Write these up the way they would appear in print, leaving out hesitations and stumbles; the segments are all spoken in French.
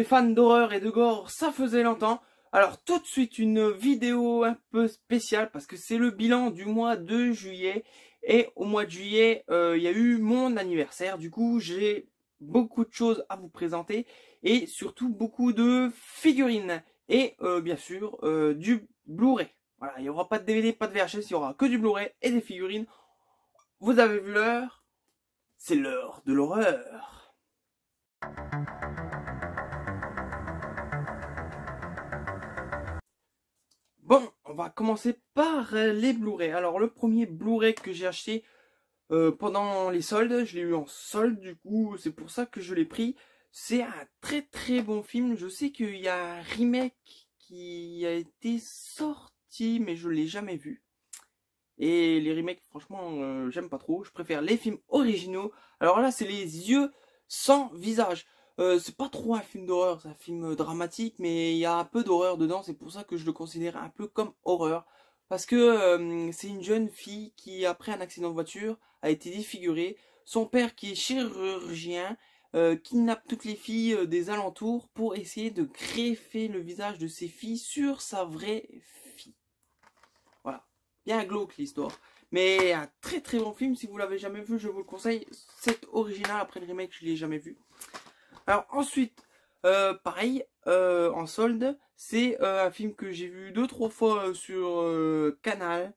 les fans d'horreur et de gore, ça faisait longtemps. Alors tout de suite une vidéo un peu spéciale parce que c'est le bilan du mois de juillet. Et au mois de juillet, il y a eu mon anniversaire. Du coup, j'ai beaucoup de choses à vous présenter et surtout beaucoup de figurines. Et bien sûr, du Blu-ray. Voilà, il n'y aura pas de DVD, pas de VHS, il y aura que du Blu-ray et des figurines. Vous avez vu l'heure? C'est l'heure de l'horreur. Bon, on va commencer par les Blu-ray. Alors le premier Blu-ray que j'ai acheté pendant les soldes, je l'ai eu en solde, du coup c'est pour ça que je l'ai pris. C'est un très très bon film. Je sais qu'il y a un remake qui a été sorti, mais je l'ai jamais vu. Et les remakes, franchement, j'aime pas trop. Je préfère les films originaux. Alors là, c'est Les Yeux sans visage. C'est pas trop un film d'horreur, c'est un film dramatique, mais il y a un peu d'horreur dedans. C'est pour ça que je le considère un peu comme horreur. Parce que c'est une jeune fille qui, après un accident de voiture, a été défigurée. Son père, qui est chirurgien, kidnappe toutes les filles des alentours pour essayer de greffer le visage de ses filles sur sa vraie fille. Voilà. Bien glauque l'histoire. Mais un très très bon film, si vous l'avez jamais vu, je vous le conseille. C'est original, après le remake, je l'ai jamais vu. Alors ensuite, pareil, en solde, c'est un film que j'ai vu 2-3 fois sur Canal.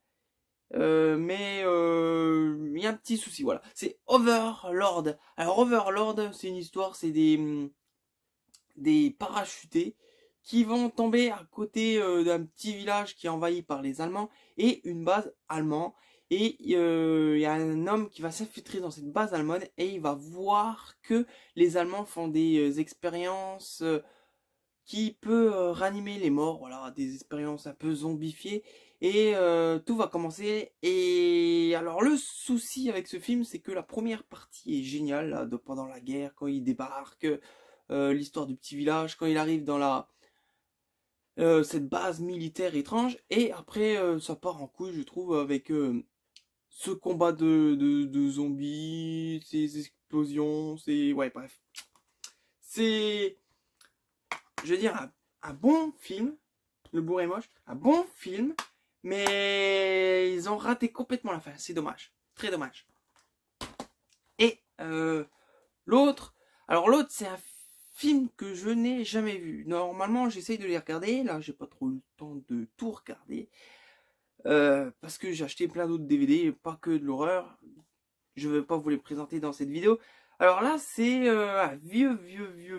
Mais il y a un petit souci, voilà. C'est Overlord. Alors Overlord, c'est une histoire, c'est des parachutés qui vont tomber à côté d'un petit village qui est envahi par les Allemands et une base allemande. Et il y a un homme qui va s'infiltrer dans cette base allemande et il va voir que les Allemands font des expériences qui peut ranimer les morts, voilà, des expériences un peu zombifiées. Et tout va commencer. Et alors le souci avec ce film, c'est que la première partie est géniale, là, pendant la guerre, quand il débarque, l'histoire du petit village, quand il arrive dans cette base militaire étrange. Et après, ça part en couille, je trouve, avec ce combat de zombies, ces explosions, ouais, bref. C'est, je veux dire, un bon film. Le bourré moche, un bon film, mais ils ont raté complètement la fin. C'est dommage, très dommage. Et l'autre, alors l'autre, c'est un film que je n'ai jamais vu. Normalement, j'essaye de les regarder. Là, j'ai pas trop eu le temps de tout regarder. Parce que j'ai acheté plein d'autres DVD, pas que de l'horreur. Je ne vais pas vous les présenter dans cette vidéo. Alors là, c'est un vieux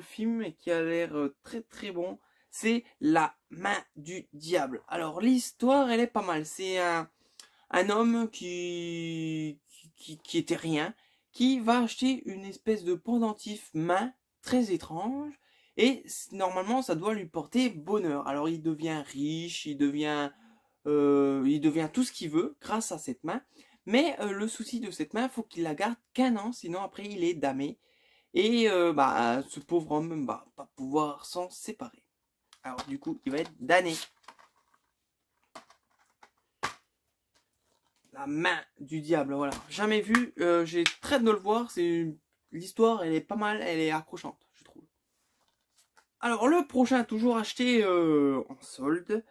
film qui a l'air très très bon. C'est La Main du Diable. Alors l'histoire, elle est pas mal. C'est un homme qui était rien, qui va acheter une espèce de pendentif main très étrange. Et normalement, ça doit lui porter bonheur. Alors il devient riche, il devient tout ce qu'il veut grâce à cette main. Mais le souci de cette main, faut qu'il la garde qu'un an, sinon après il est damné. Et ce pauvre homme va pas pouvoir s'en séparer. Alors du coup, il va être damné. La Main du Diable, voilà. Jamais vu, j'ai très hâte de le voir. L'histoire, elle est pas mal, elle est accrochante, je trouve. Alors le prochain, toujours acheté en solde.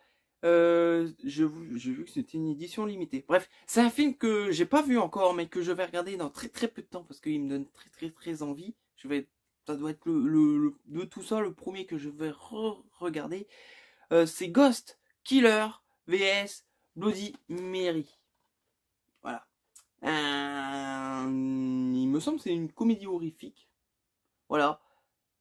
J'ai vu que c'était une édition limitée. Bref, c'est un film que j'ai pas vu encore, mais que je vais regarder dans très très peu de temps parce qu'il me donne très envie. Ça doit être de tout ça le premier que je vais regarder. C'est Ghost Killer vs Bloody Mary. Voilà. Il me semble que c'est une comédie horrifique. Voilà.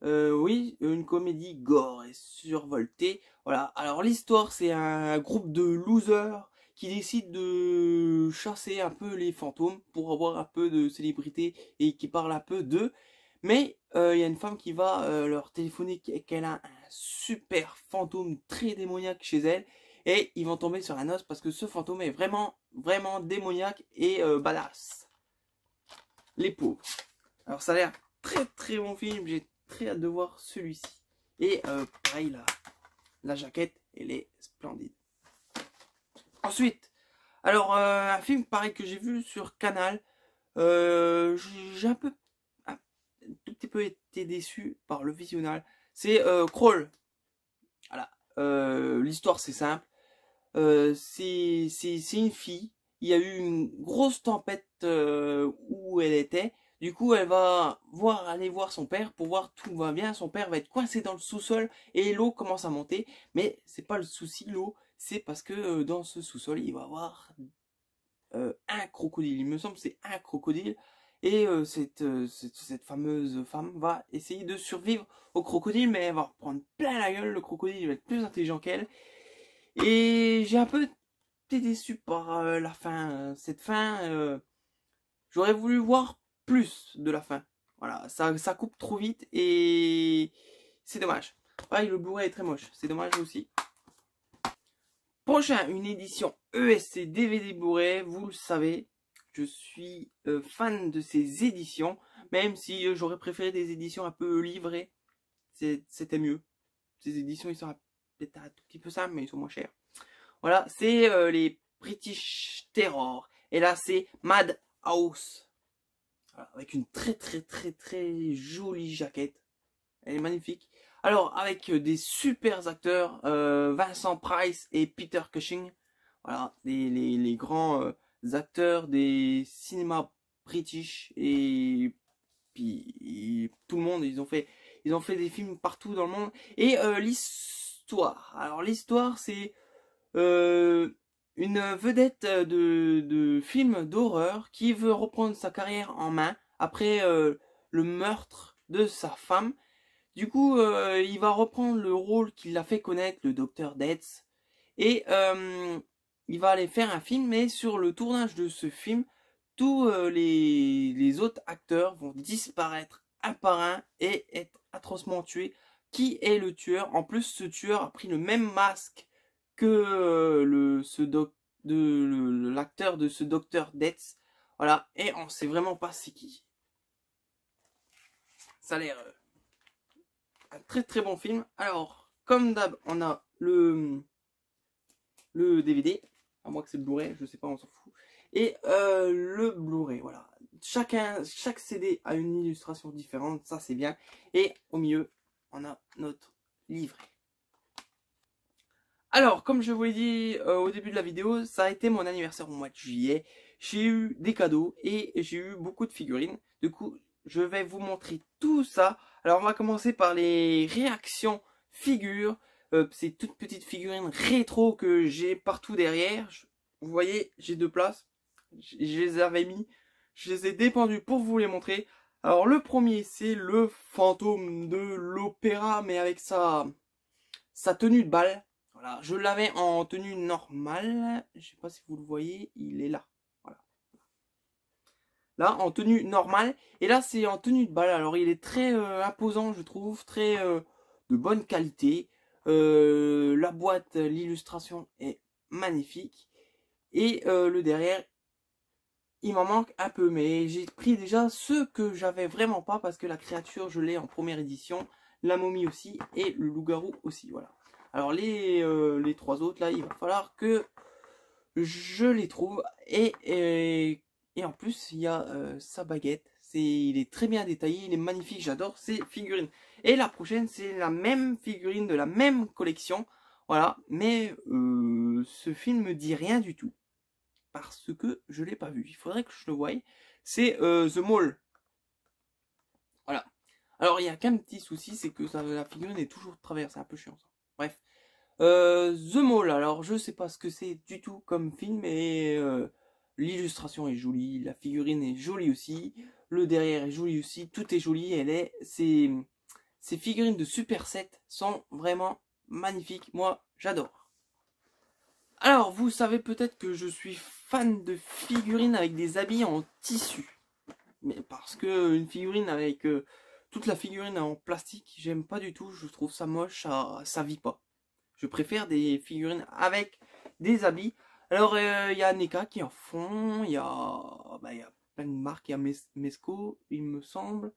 Oui, une comédie gore et survoltée. Voilà. Alors l'histoire, c'est un groupe de losers qui décident de chasser un peu les fantômes pour avoir un peu de célébrité et qui parlent un peu d'eux. Mais il y a une femme qui va leur téléphoner qu'elle a un super fantôme très démoniaque chez elle. Et ils vont tomber sur un os parce que ce fantôme est vraiment démoniaque et badass. Les pauvres. Alors ça a l'air très bon film. J'ai très hâte de voir celui-ci. Et pareil, la jaquette, elle est splendide. Ensuite, alors un film pareil que j'ai vu sur Canal. J'ai un tout petit peu été déçu par le visionnage. C'est Crawl. Voilà. L'histoire c'est simple. C'est une fille. Il y a eu une grosse tempête où elle était. Du coup, elle va aller voir son père pour voir tout va bien. Son père va être coincé dans le sous-sol et l'eau commence à monter. Mais c'est pas le souci, l'eau. C'est parce que dans ce sous-sol, il va y avoir un crocodile. Il me semble que c'est un crocodile. Et cette fameuse femme va essayer de survivre au crocodile. Mais elle va prendre plein la gueule. Le crocodile il va être plus intelligent qu'elle. Et j'ai un peu été déçu par la fin. Cette fin, j'aurais voulu voir plus de la fin. Voilà, ça coupe trop vite et c'est dommage. Pareil, le Blu-ray est très moche, c'est dommage aussi. Prochain, une édition ESC DVD Blu-ray, vous le savez, je suis fan de ces éditions, même si j'aurais préféré des éditions un peu livrées, c'était mieux. Ces éditions, ils sont peut-être un tout petit peu simples, mais ils sont moins chers. Voilà, c'est les British Terror. Et là, c'est Madhouse. Voilà, avec une très jolie jaquette. Elle est magnifique. Alors, avec des super acteurs, Vincent Price et Peter Cushing. Voilà, les grands acteurs des cinémas british. Et puis, tout le monde, ils ont fait des films partout dans le monde. Et l'histoire. Alors, l'histoire, c'est une vedette de film d'horreur qui veut reprendre sa carrière en main après le meurtre de sa femme. Du coup, il va reprendre le rôle qu'il a fait connaître, le docteur Death. Et il va aller faire un film, mais sur le tournage de ce film, tous les autres acteurs vont disparaître un par un et être atrocement tués. Qui est le tueur? En plus, ce tueur a pris le même masque que l'acteur de ce docteur Death. Voilà, et on sait vraiment pas c'est qui. Ça a l'air un très bon film. Alors, comme d'hab, on a le DVD, à moins que c'est le Blu-ray, je sais pas, on s'en fout. Et le Blu-ray, voilà. Chaque CD a une illustration différente, ça c'est bien. Et au milieu, on a notre livret. Alors, comme je vous l'ai dit au début de la vidéo, ça a été mon anniversaire au mois de juillet. J'ai eu des cadeaux et j'ai eu beaucoup de figurines. Du coup, je vais vous montrer tout ça. Alors, on va commencer par les réactions figures. Ces toutes petites figurines rétro que j'ai partout derrière. Vous voyez, j'ai deux places. Je les avais mis. Je les ai dépendus pour vous les montrer. Alors, le premier, c'est le fantôme de l'opéra, mais avec sa tenue de bal. Voilà, je l'avais en tenue normale. Je sais pas si vous le voyez, il est là. Voilà. Là, en tenue normale. Et là, c'est en tenue de bal. Alors, il est très imposant, je trouve. Très de bonne qualité. La boîte, l'illustration est magnifique. Et le derrière, il m'en manque un peu. Mais j'ai pris déjà ceux que j'avais vraiment pas. Parce que la créature, je l'ai en première édition. La momie aussi. Et le loup-garou aussi. Voilà. Alors les trois autres là, il va falloir que je les trouve. Et en plus, il y a sa baguette. Il est très bien détaillé, il est magnifique, j'adore ces figurines. Et la prochaine, c'est la même figurine de la même collection. Voilà, mais ce film me dit rien du tout. Parce que je ne l'ai pas vu. Il faudrait que je le voie. C'est The Mall. Voilà. Alors, il n'y a qu'un petit souci, c'est que la figurine est toujours de travers. C'est un peu chiant ça. Bref. The Mall, alors je sais pas ce que c'est du tout comme film, mais l'illustration est jolie, la figurine est jolie aussi, le derrière est joli aussi, tout est joli, ces figurines de Super 7 sont vraiment magnifiques, moi j'adore. Alors vous savez peut-être que je suis fan de figurines avec des habits en tissu, mais parce que une figurine avec toute la figurine en plastique, j'aime pas du tout, je trouve ça moche, ça vit pas. Je préfère des figurines avec des habits. Alors, il y a NECA qui en font. Il y a plein de marques. Il y a Mesco, il me semble.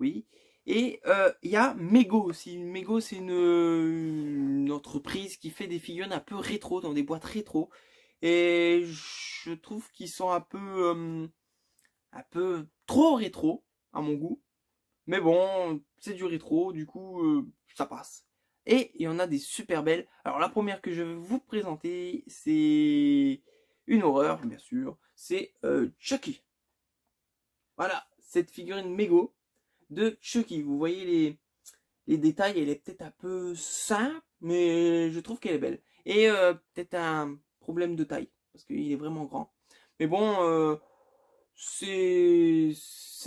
Oui. Et il y a Mego aussi. Mego, c'est une entreprise qui fait des figurines un peu rétro, dans des boîtes rétro. Et je trouve qu'ils sont un peu trop rétro, à mon goût. Mais bon, c'est du rétro, du coup, ça passe. Et il y en a des super belles. Alors la première que je vais vous présenter, c'est une horreur, bien sûr. C'est Chucky. Voilà, cette figurine mégo de Chucky. Vous voyez les détails, elle est peut-être un peu simple, mais je trouve qu'elle est belle. Et peut-être un problème de taille, parce qu'il est vraiment grand. Mais bon, c'est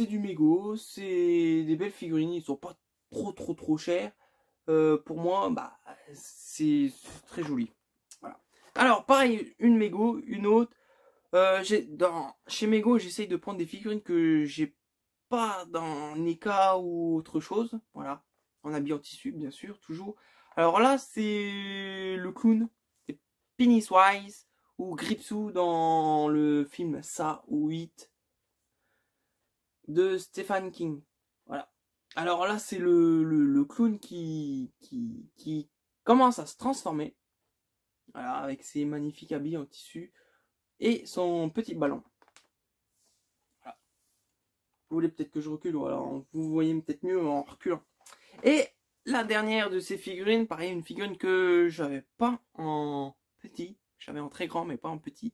du mégot, c'est des belles figurines, ils sont pas trop chers. Pour moi, bah c'est très joli. Voilà. Alors pareil, une mégot, une autre. Chez Mego, j'essaye de prendre des figurines que j'ai pas dans Nika ou autre chose. Voilà, en habit en tissu, bien sûr, toujours. Alors là, c'est le clown, c'est Pennywise ou Gripsou dans le film Ça ou It de Stephen King. Voilà. Alors là, c'est le clown qui commence à se transformer. Voilà, avec ses magnifiques habits en tissu et son petit ballon. Voilà. Vous voulez peut-être que je recule, ou alors vous voyez peut-être mieux en reculant. Et la dernière de ces figurines, pareil, une figurine que j'avais pas en petit, j'avais en très grand mais pas en petit.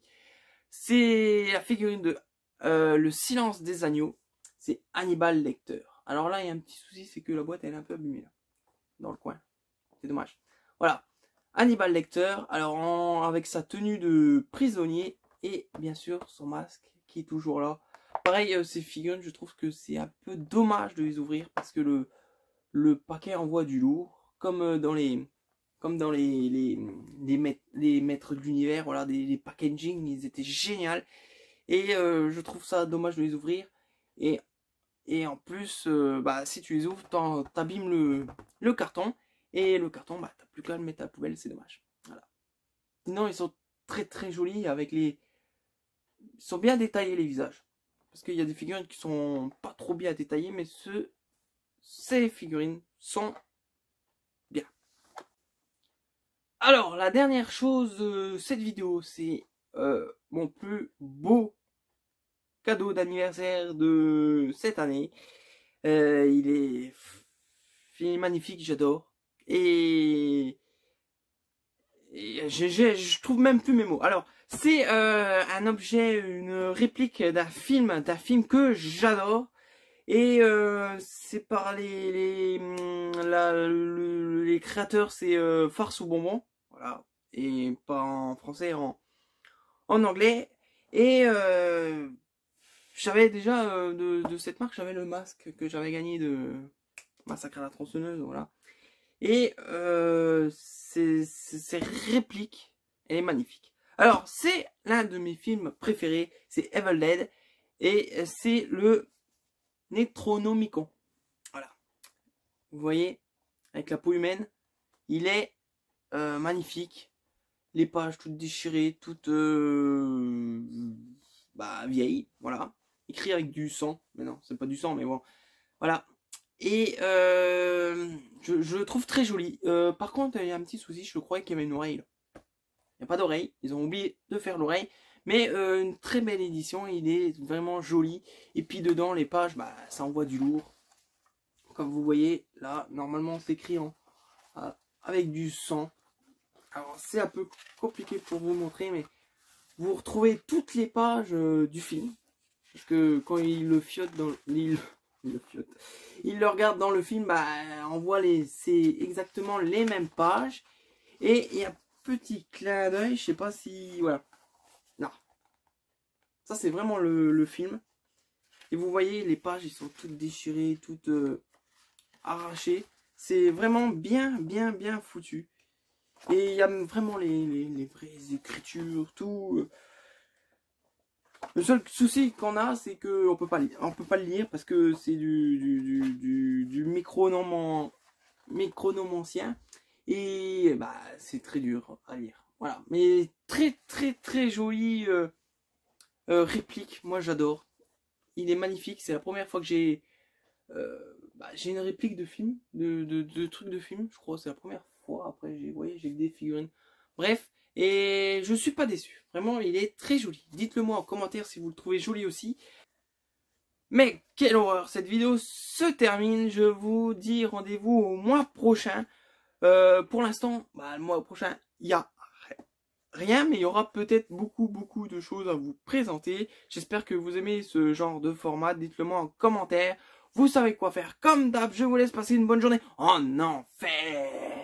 C'est la figurine de Le Silence des Agneaux. C'est Hannibal Lecter. Alors là, il y a un petit souci, c'est que la boîte elle est un peu abîmée là, dans le coin. C'est dommage. Voilà. Hannibal Lecter, alors avec sa tenue de prisonnier et bien sûr son masque qui est toujours là. Pareil, ces figurines, je trouve que c'est un peu dommage de les ouvrir parce que le paquet envoie du lourd, comme dans les maîtres de l'univers, voilà, les packaging, ils étaient géniaux. Et je trouve ça dommage de les ouvrir. Et en plus, bah, si tu les ouvres, t'abîmes le carton. Et le carton, bah, t'as plus qu'à le mettre à la poubelle, c'est dommage. Voilà. Sinon, ils sont très jolis avec les. Ils sont bien détaillés les visages. Parce qu'il y a des figurines qui sont pas trop bien détaillées, mais ces figurines sont bien. Alors, la dernière chose de cette vidéo, c'est mon plus beau cadeau d'anniversaire de cette année. Il est magnifique, j'adore. Et je trouve même plus mes mots. Alors, c'est un objet, une réplique d'un film que j'adore. Et c'est par les créateurs, c'est Farce ou Bonbon. Voilà. Et pas en français, en anglais. Et j'avais déjà de cette marque, j'avais le masque que j'avais gagné de Massacre à la tronçonneuse, voilà. Et ces répliques, elle est magnifique. Alors, c'est l'un de mes films préférés, c'est Evil Dead, et c'est le Necronomicon. Voilà. Vous voyez, avec la peau humaine, il est magnifique. Les pages toutes déchirées, toutes vieilles, voilà. Écrit avec du sang, mais non, c'est pas du sang, mais bon, voilà. Et je le trouve très joli. Par contre, il y a un petit souci, je croyais qu'il y avait une oreille. Il n'y a pas d'oreille, ils ont oublié de faire l'oreille. Mais une très belle édition, il est vraiment joli. Et puis dedans, les pages, bah, ça envoie du lourd. Comme vous voyez, là, normalement, c'est écrit avec du sang. Alors, c'est un peu compliqué pour vous montrer, mais vous retrouvez toutes les pages du film. Parce que quand il le fiote dans il le regarde dans le film, bah, on voit c'est exactement les mêmes pages. Et il y a un petit clin d'œil, je sais pas si... Voilà. Non. Ça, c'est vraiment le film. Et vous voyez, les pages, ils sont toutes déchirées, toutes arrachées. C'est vraiment bien foutu. Et il y a vraiment les vraies écritures, tout. Le seul souci qu'on a, c'est qu'on peut pas le lire parce que c'est du micronomancien. Et bah, c'est très dur à lire. Voilà. Mais très joli réplique. Moi, j'adore. Il est magnifique. C'est la première fois que j'ai une réplique de film, de trucs de film. Je crois c'est la première fois. Après, j'ai que des figurines. Bref. Et je suis pas déçu. Vraiment, il est très joli. Dites-le moi en commentaire si vous le trouvez joli aussi. Mais quelle horreur, cette vidéo se termine. Je vous dis rendez-vous au mois prochain. Pour l'instant, le mois prochain, il y a rien, mais il y aura peut-être beaucoup de choses à vous présenter. J'espère que vous aimez ce genre de format. Dites-le moi en commentaire. Vous savez quoi faire. Comme d'hab, je vous laisse passer une bonne journée en enfer.